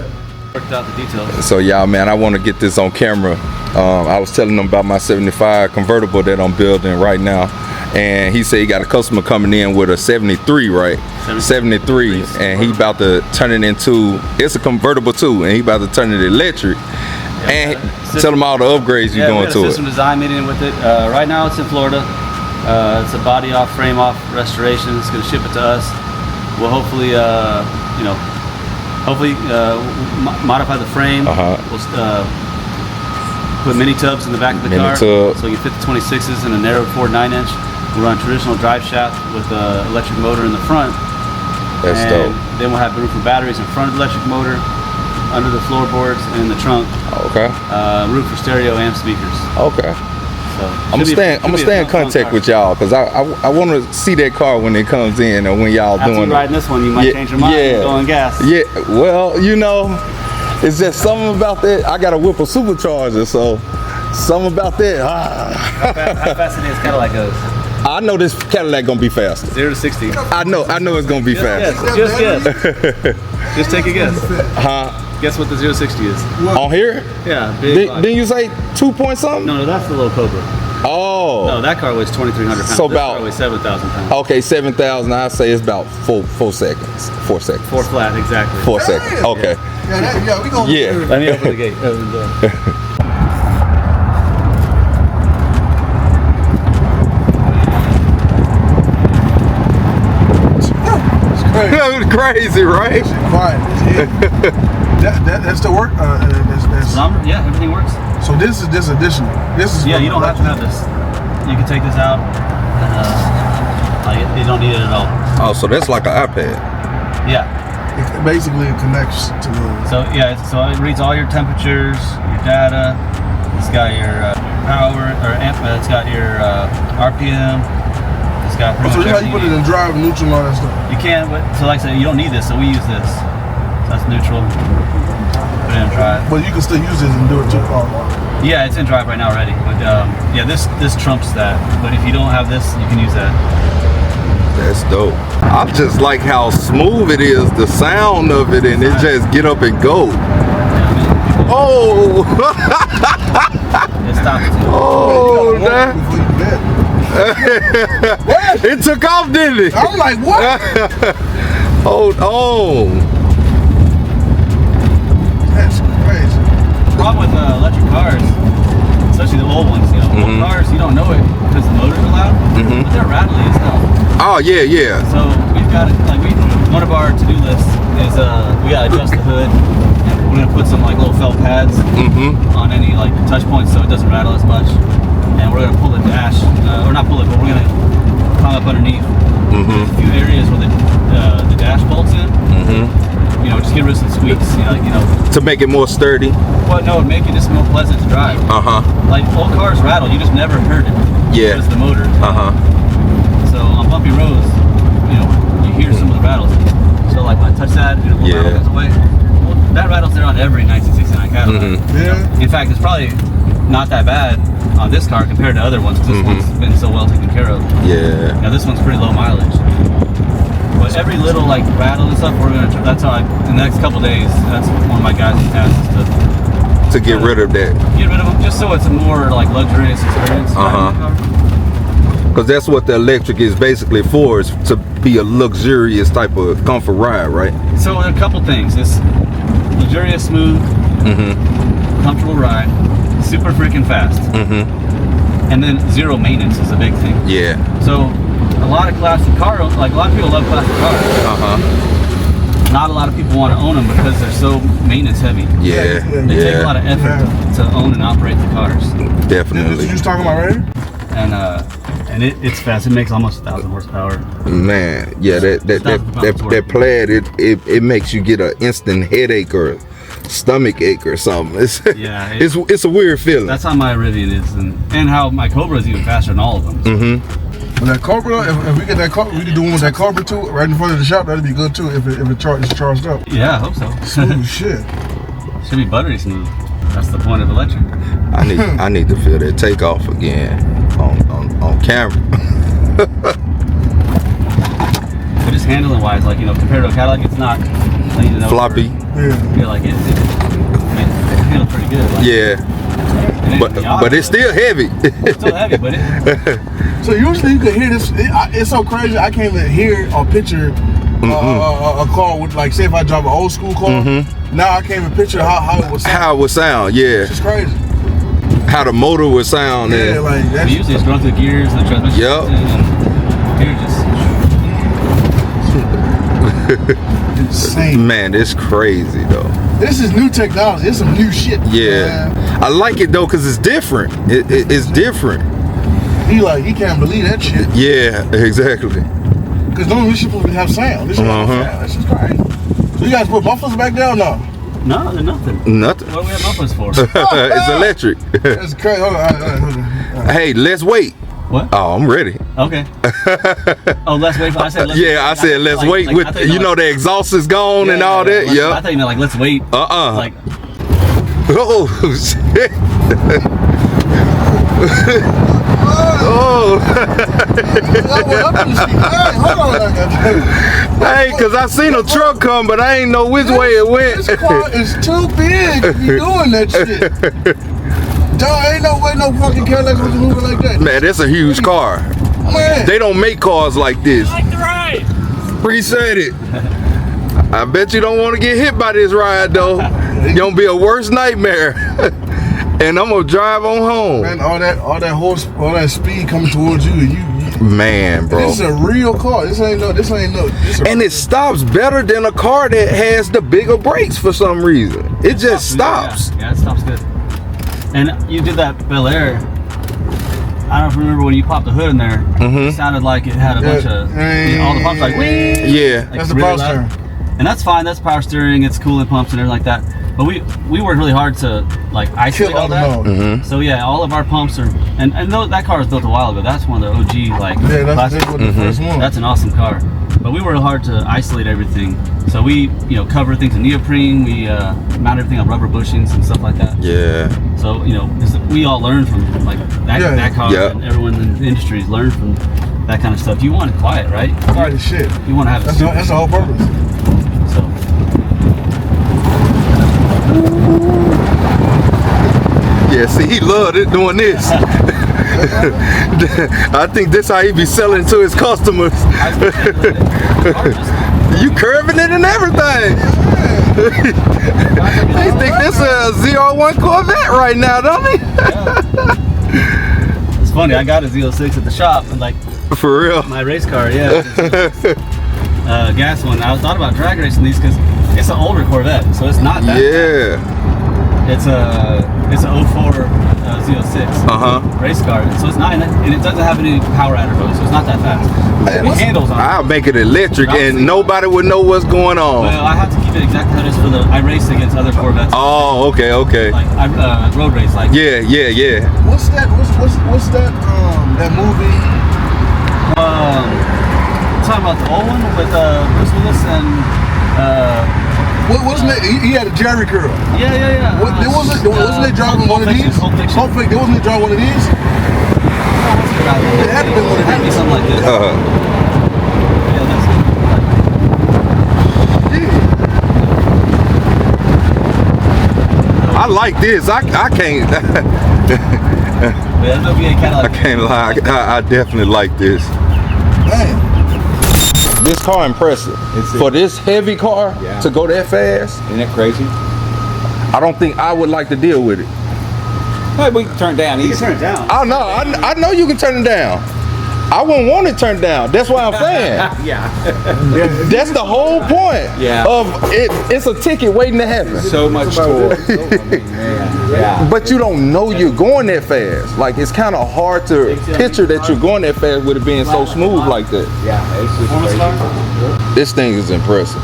Worked out the details. So y'all, man, I want to get this on camera. I was telling him about my 75 convertible that I'm building right now. And he said he got a customer coming in with a 73, right? 73, and he about to turn it into, it's a convertible too, and he about to turn it electric. And tell him all the upgrades you're doing to it. System design meeting with it. Right now it's in Florida. It's a body off, frame off restoration. It's going to ship it to us. We'll hopefully, modify the frame. We'll put mini tubs in the back of the car, so you can fit the 26s in a narrow Ford 9-inch. We'll run traditional drive shaft with an electric motor in the front. That's dope. Then we'll have room for batteries in front of the electric motor, under the floorboards, and in the trunk. Okay. Room for stereo and speakers. Okay. So I'm gonna stay in contact with y'all because I want to see that car when it comes in or when y'all After doing you riding this one, you might change your mind and go on gas. Yeah, well, you know, it's just something about that. I got a Whipple supercharger, so something about that. How fast it is Cadillac goes? I know this Cadillac gonna be faster. 0 to 60. I know it's gonna be fast. Just guess. Just take a guess. Guess what the 060 is? On here? Yeah, big. Didn't you say 2 point something? No, that's the little Cobra. Oh. No, that car weighs 2,300 pounds. So this about car weighs 7,000 pounds. Okay, 7,000. I say it's about 4 seconds. 4 seconds. 4 flat, exactly. 4 seconds. Okay. Yeah, we gonna. Yeah. Let me open the gate. Open the door. That was crazy, right? Quiet. That's the work. Yeah, everything works. So this is additional. This is. Yeah, you don't have to have this. You can take this out. You don't need it at all. Oh, so that's like an iPad. Yeah. It basically connects to the. So yeah, so it reads all your temperatures, your data. It's got your power or amp. It's got your RPM. It's got pretty So much this how you put it in drive, neutral, and all that stuff. You can, but so like I said, you don't need this, so we use this. So that's neutral. Put it in drive. But you can still use this and do it too. Yeah, it's in drive right now already. But yeah, this trumps that. But if you don't have this, you can use that. That's dope. I just like how smooth it is, the sound of it, and it just get up and go. Yeah, Oh! it stops. Oh, Before that. you bet. It took off, didn't it? I'm like, what? Hold on. That's crazy. The problem with electric cars, especially the old ones, old cars, you don't know it because the motors are loud, but they're rattly as hell. Oh, yeah, yeah. So we've got one of our to-do lists is we gotta adjust the hood, and we're gonna put some like little felt pads on any like touch points so it doesn't rattle as much, and we're gonna pull the dash, or not pull it, but we're gonna climb up underneath a few areas where the dash bolts in. Just get rid of some squeaks, To make it more sturdy. Well, no, it'd make it just more pleasant to drive. Like old cars rattle, you just never heard it. Yeah. Because the motor. So on bumpy roads, you hear some of the rattles. So like when I touch that, the rattle goes away. Well, that rattles there on every 1969 Cadillac. Yeah. In fact, it's probably not that bad on this car compared to other ones because this one's been so well taken care of. Yeah. Now this one's pretty low mileage. But every little like rattle and stuff, that's how in the next couple days, that's one of my guys' tasks To get rid of that. get rid of them, just so it's a more like luxurious experience. Because that's what the electric is basically for, is to be a luxurious type of comfort ride, right? So a couple things. It's luxurious, smooth, comfortable ride, super freaking fast, and then zero maintenance is a big thing. Yeah. So a lot of classic cars, like a lot of people love classic cars. Not a lot of people want to own them because they're so maintenance heavy. Yeah. They take a lot of effort to own and operate the cars. Definitely. This you was talking about right here? And it's fast. It makes almost 1,000 horsepower. Man, yeah, that plaid, it makes you get an instant headache or stomach ache or something. It's a weird feeling. That's how my Rivian is, and how my Cobra is even faster than all of them. But that Cobra, if we get that Cobra, we can do one with that Cobra too, right in front of the shop. That'd be good too if it's charged up. Yeah, I hope so. Smooth shit. Should be buttery smooth. That's the point of electric. I need to feel that takeoff again on camera. But just handling wise, like compared to a Cadillac, it's not floppy. Yeah. You're like it handles pretty good. Like, Yeah. But it's still heavy. It's still heavy, but So usually you can hear this. It's so crazy. I can't even hear or picture a car with, like, say if I drive an old school car. Now I can't even picture how it would sound. How it would sound, yeah. It's crazy. How the motor would sound. Yeah, like but that's usually it's going through the gears and the transmission. Yep. Here just insane. Man, it's crazy though. This is new technology. It's some new shit. Yeah. Man. I like it though because it's different. It's different. He can't believe that shit. Yeah, exactly. Because normally this shit supposed to have sound. This shit have sound. That's just crazy. So you guys put mufflers back there or no? no, they're nothing. Nothing. What do we have mufflers for? It's electric. That's crazy. Hold on. Hey, let's wait. What? Oh, I'm ready. Okay. Oh, let's wait. I said let's wait. I said let's wait. Like, with the exhaust is gone and all that. I Yeah. thought you meant like let's wait. Like Oh shit. Oh. Hold on. Hey, cause I seen a truck come, but I ain't know which way it went. This car is too big to be doing that shit. Dog, ain't no way no fucking Cadillac was moving like that. Man, that's a huge car. Man. They don't make cars like this. I like the ride. Appreciate it. I bet you don't want to get hit by this ride though. It's gonna be a worse nightmare. And I'm gonna drive on home. Man, all that speed coming towards you, Man, bro. This is a real car. This ain't no. And it stops better than a car that has the bigger brakes for some reason. It just stops. Yeah, it stops good. And you did that Bel Air. I don't remember when you popped the hood in there. It sounded like it had a bunch of all the pumps like wee. Yeah. Like That's the really power loud. steering. And that's fine. That's power steering. It's coolant pumps and everything like that. But we worked really hard to like isolate Kill all that. mode. So yeah, all of our pumps are and that car was built a while ago. That's one of the OG like classic. That's the first one. That's an awesome car. But we worked hard to isolate everything. So we cover things in neoprene. We mount everything on rubber bushings and stuff like that. Yeah. So we all learn from like that car, and everyone in the industry's learned from that kind of stuff. You want it quiet, right? Quiet as shit. You want to have it. That's the whole purpose. So. Yeah, see, he loved it doing this. I think this how he be selling to his customers. You curving it and everything. They think this is a ZR1 Corvette right now, don't they? It's funny, I got a Z06 at the shop and like For real. my race car, yeah. Gas one. I thought about drag racing these because it's an older Corvette, so it's not that. Yeah. It's a 04 Z06 race car, so it's not, and it doesn't have any power adder really, so it's not that fast. It handles on it. I'll make it electric and nobody would know what's going on. Well, I have to keep it exactly how it is for I race against other Corvettes. Oh, okay. Like I road race, like Yeah. What's that? What's that? That movie? Talking about the old one with Bruce Willis and Wasn't it? He had a Jerry curl. Yeah. Wasn't it driving one of these? Wasn't it driving one of these? It had to be one of Had to be these. something like this. Yeah, that's I like this. I can't. Yeah, no V8 Cadillac. I can't lie. I definitely like this. Man. This car impressive. For this heavy car to go that fast, Isn't that crazy? I don't think I would like to deal with it. Well, we can turn down You can easy. turn it down. I know. I know you can turn it down. I wouldn't want it turned down. That's why I'm saying. Yeah. That's the whole point. Yeah. Of it. It's a ticket waiting to happen. So much torque. Yeah. But you don't know you're going that fast. Like it's kind of hard to picture that you're going that fast with it being so smooth like that. Yeah. It's just crazy. This thing is impressive.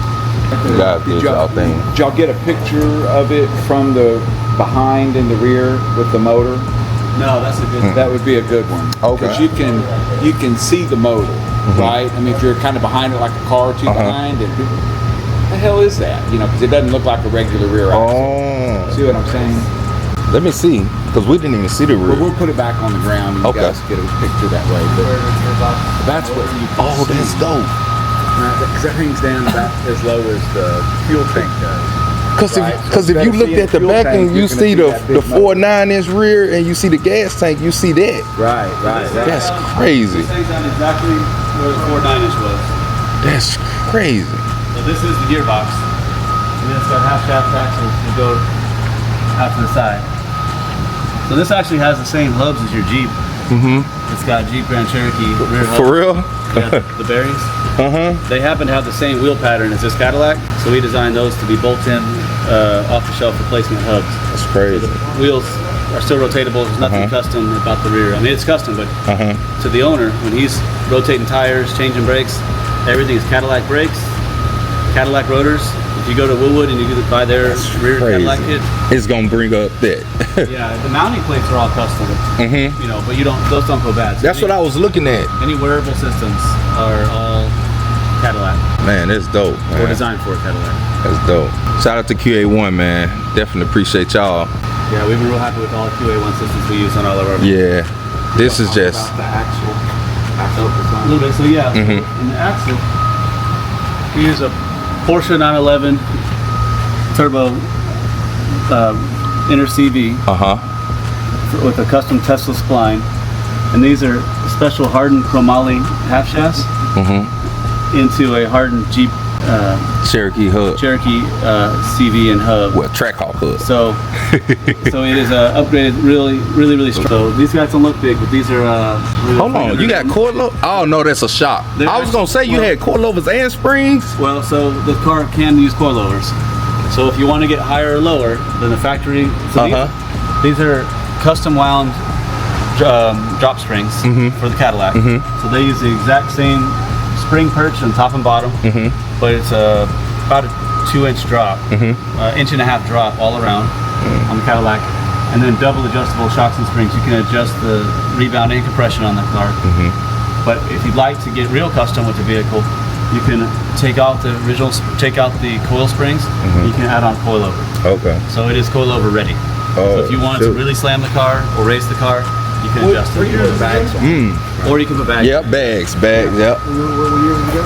God, this y'all thing. Did y'all get a picture of it from the behind and the rear with the motor? No, that's a good. That would be a good one. Okay. Because you can see the motor, right? I mean, if you're kind of behind it like a car or two behind, and what the hell is that? Because it doesn't look like a regular rear axle. Oh. See what I'm saying? Let me see, because we didn't even see the rear. But we'll put it back on the ground and you guys get a picture that way. But that's what you can Oh, see. that's dope. Because that hangs down about as low as the fuel tank does. Because if you looked at the back and you see the 4.9-inch rear and you see the gas tank, you see that. Right. That's crazy. This thing's on exactly where the 4.9-inch was. That's crazy. So this is the gearbox, and then it's got half shaft axles to go out to the side. So this actually has the same hubs as your Jeep. It's got Jeep Grand Cherokee rear hubs. For real? Yeah, the bearings. They happen to have the same wheel pattern as this Cadillac, so we designed those to be bolt-in, off-the-shelf replacement hubs. That's crazy. The wheels are still rotatable. There's nothing custom about the rear. I mean, it's custom, but to the owner, when he's rotating tires, changing brakes, everything is Cadillac brakes, Cadillac rotors. If you go to Woodwood and you buy their rear Cadillac kit, It's gonna bring up that. yeah, the mounting plates are all custom. But those don't go bad. So That's what I was looking at. any wearable systems are all Cadillac Man, that's dope, or man. designed for Cadillac. That's dope. Shout out to QA1, man. Definitely appreciate y'all. Yeah, we've been real happy with all the QA1 systems we use on all of our. Yeah. This is just About the axle A design. little bit. So yeah, Mm-hmm. in the axle, we use a Porsche 911 turbo inner CV with a custom Tesla spline, and these are special hardened chromoly half shafts into a hardened Jeep Cherokee hub. Cherokee CV and hub. Well, Trackhawk hub. So, so it is upgraded, really strong. So these guys don't look big, but these are. Hold on, you got coilovers? Oh no, that's a shock. I was gonna say you had coilovers and springs. Well, so the car can use coilovers. So if you want to get higher or lower than the factory, so these are custom wound drop springs for the Cadillac. So they use the exact same spring perch on top and bottom, but it's about a 2-inch drop, inch and a half drop all around on the Cadillac, and then double adjustable shocks and springs. You can adjust the rebound and compression on the car. But if you'd like to get real custom with the vehicle, you can take out the coil springs. You can add on coilover. Okay. So it is coilover ready. Oh, so if you want to really slam the car or race the car, you can adjust it. Or you can put bags. Yep, bags, yep. What year did you go?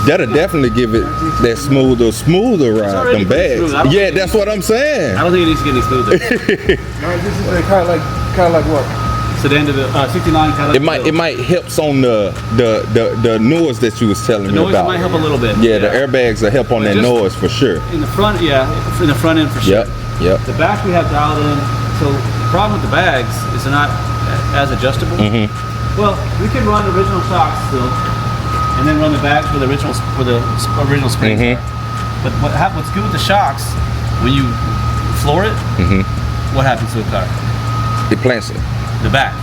That'll definitely give it that smoother ride. already Them pretty bags. smooth. Yeah, that's what I'm saying. I don't think it needs to get any smoother. No, this is kind of like what? Sedan DeVille, 69 Cadillac. It might helps on the noise that you was telling The me noise about. might help a little bit. Yeah, the airbags will help on that just- noise for sure. In the front, in the front end for sure. Yep. The back we have dialed in. So the problem with the bags is they're not as adjustable. Well, we can run original shocks still, and then run the bags for the original springs. are. But what's good with the shocks, when you floor it, what happens to the car? It plants it. The back.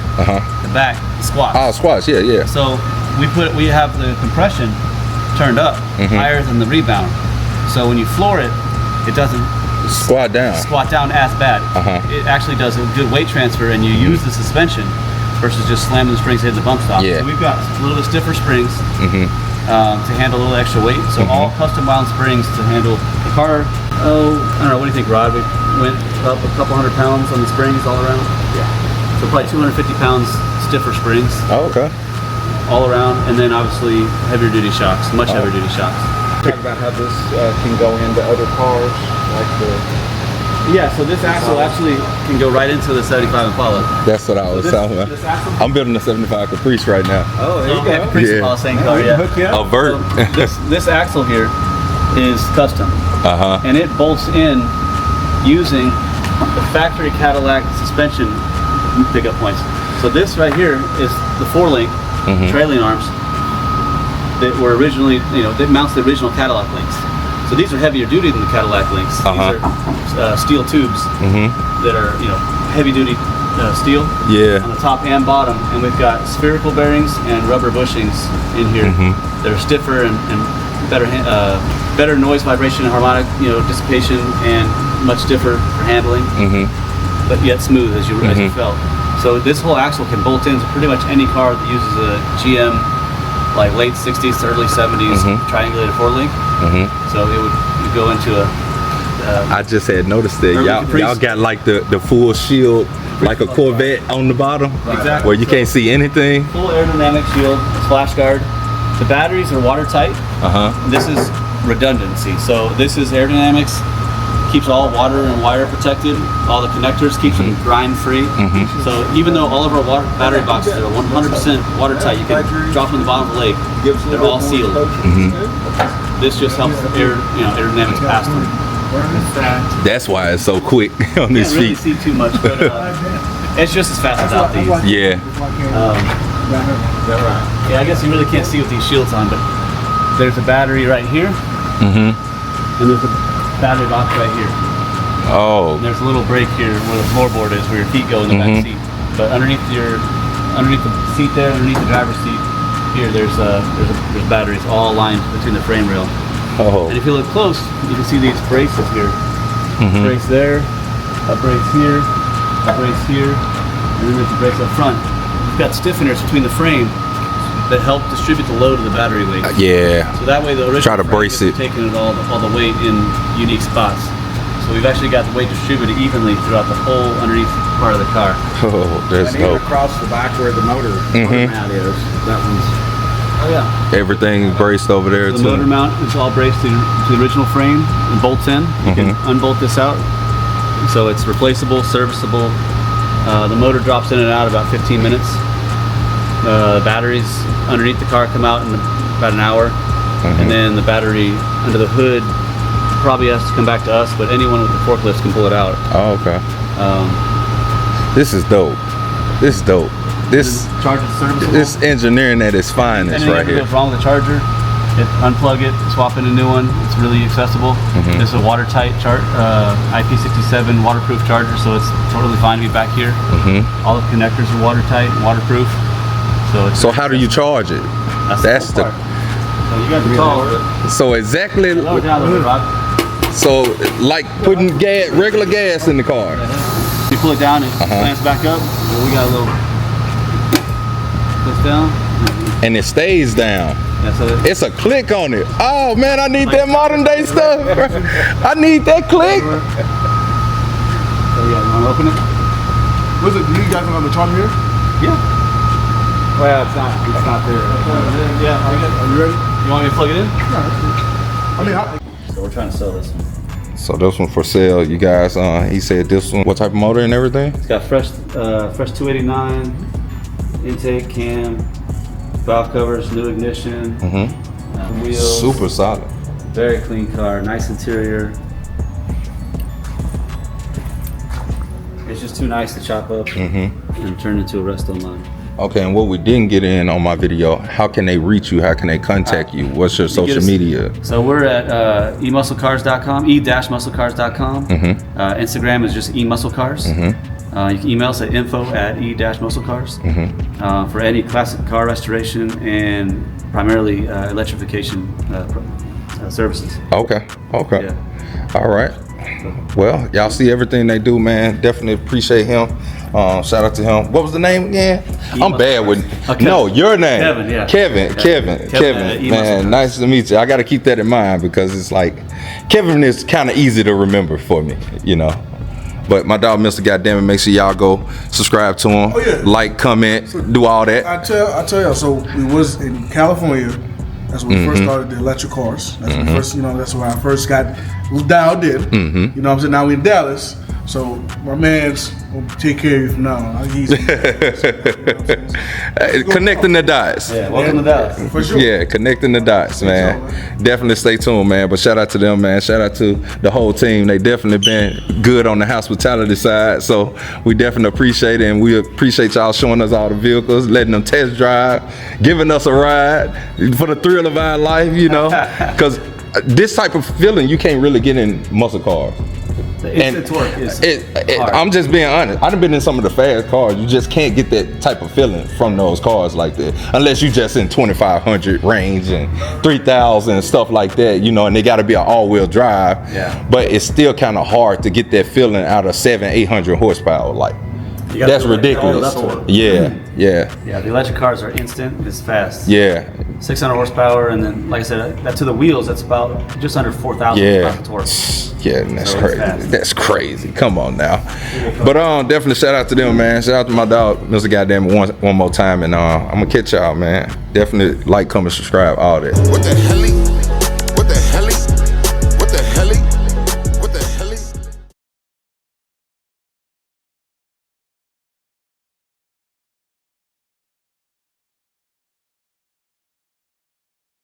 The back squats. Oh, squats. Yeah. So we have the compression turned up higher than the rebound. So when you floor it, it doesn't Squat down. as bad. It actually does a good weight transfer, and you use the suspension versus just slamming the springs hitting the bump stop. Yeah. So we've got a little bit stiffer springs to handle a little extra weight. So all custom wound springs to handle the car. Oh, I don't know. What do you think, Rod? We went up a couple 100 pounds on the springs all around. So probably 250 pounds stiffer springs Oh, okay. all around, and then obviously heavier duty shocks, much heavier duty shocks. Talk about how this can go into other cars, like the. Yeah, so this axle actually can go right into the 75 Impala. That's what I was talking about. This axle? I'm building a 75 Caprice right now. Oh, there you go. Caprice Yeah. Impala, same car, yeah. A vert. This axle here is custom, and it bolts in using the factory Cadillac suspension pickup points. So this right here is the 4-link trailing arms that were originally, that mounts the original Cadillac links. So these are heavier duty than the Cadillac links. These are steel tubes that are, heavy duty steel Yeah. on the top and bottom, and we've got spherical bearings and rubber bushings in here. They're stiffer and better noise, vibration, and harmonic, dissipation, and much stiffer for handling, but yet smooth as you felt. So this whole axle can bolt into pretty much any car that uses a GM, like late 60s to early 70s triangulated 4-link. So it would go into a. I just had noticed that y'all got like the full shield, like a Corvette on the bottom, Exactly. where you can't see anything. Full aerodynamic shield, splash guard. The batteries are watertight. This is redundancy. So this is aerodynamics, keeps all water and wire protected. All the connectors keeps them grime free. So even though all of our battery boxes are 100% watertight, you can drop them in the bottom of the lake. They're all sealed. This just helps aerodynamics pass through. That's why it's so quick on these Can't really feet. see too much, but it's just as fast without these. Yeah. Yeah, I guess you really can't see with these shields on, but there's a battery right here, and there's a battery box right here. Oh. And there's a little break here where the floorboard is, where your feet go in the back seat. But underneath the seat there, underneath the driver's seat, here there's batteries all lined between the frame rail. Oh. And if you look close, you can see these braces here. Brace there, a brace here, a brace here, and then there's a brace up front. We've got stiffeners between the frame that help distribute the load of the battery weight. Yeah. So that way the original Try to frame brace isn't it. taking all the weight in unique spots. So So we've actually got the weight distributed evenly throughout the whole underneath part of the car. Oh, that's And even dope. across the back where the motor mount is, that one's. Oh yeah. Everything braced over there The too. motor mount is all braced to the original frame and bolts in. You can unbolt this out. So it's replaceable, serviceable. The motor drops in and out about 15 minutes. The batteries underneath the car come out in about an hour. And then the battery under the hood probably has to come back to us, but anyone with the forklifts can pull it out. Oh, okay. This is dope. This is dope. This Charger serviceable. this engineering at its finest Anything right ever here. goes wrong with the charger, unplug it, swap in a new one. It's really accessible. This is a watertight IP67 waterproof charger, so it's totally fine to be back here. All the connectors are watertight and waterproof. So how do you charge it? That's cool the. part. So you got the tall. So exactly. Lower down a little bit, Rod. So like putting gas, regular gas in the car. You pull it down, it slants back up. So we got a little push down. And it stays down. Yeah, so It's a click on it. Oh man, I need that modern day stuff. I need that click. so yeah, you want to open it? Was it? Do you guys on the charger here? Yeah. Well, it's not there. Yeah. Are you ready? You want me to plug it in? I mean, So we're trying to sell this one. So this one for sale, you guys. He said this one. What type of motor and everything? It's got fresh 289 intake, cam, valve covers, new ignition, wheels. Super solid. Very clean car, nice interior. It's just too nice to chop up and turn into a rest-on line. Okay, and what we didn't get in on my video, how can they reach you? How can they contact you? What's your social media? So we're at emusclecars.com, e-musclecars.com. Instagram is just emusclecars. You can email us at info@e-musclecars for any classic car restoration and primarily electrification services. Okay, okay. Yeah. All right. Well, y'all see everything they do, man. Definitely appreciate him. Shout out to him. What was the name again? I'm bad with. No, your name. Kevin, yeah. Kevin. Man, nice to meet you. I got to keep that in mind because it's like Kevin is kind of easy to remember for me, you know. But my dog, Mr. Goddamn it, make sure y'all go subscribe to him, like, comment, do all that. I tell y'all. So we was in California. That's when we first started the electric cars. That's when first, that's where I first got dialed in. You know what I'm saying? Now we in Dallas. So my man's gonna take care of you from now on. He's Connecting the dots. Yeah, welcome to Dallas. for sure. Yeah, connecting the dots, man. Definitely stay tuned, man. But shout out to them, man. Shout out to the whole team. They definitely been good on the hospitality side. So we definitely appreciate it, and we appreciate y'all showing us all the vehicles, letting them test drive, giving us a ride for the thrill of our life, you know. Because this type of feeling you can't really get in muscle cars. The instant torque is hard. I'm just being honest. I've been in some of the fast cars. You just can't get that type of feeling from those cars like that, unless you just in 2,500 range and 3,000 and stuff like that, you know. And they got to be an all-wheel drive. Yeah. But it's still kind of hard to get that feeling out of 700-800 horsepower. Like, You gotta that's feel like ridiculous. all level. Yeah. Yeah, the electric cars are instant. It's fast. Yeah. 600 horsepower, and then, like I said, that to the wheels, that's about just under 4,000 Yeah. pounds of torque. Yeah, and that's So it's crazy. fast. That's crazy. Come on now. But definitely shout out to them, man. Shout out to my dog, Mr. Goddamn, one more time, and I'm gonna catch y'all, man. Definitely like, comment, subscribe, all that. What the hell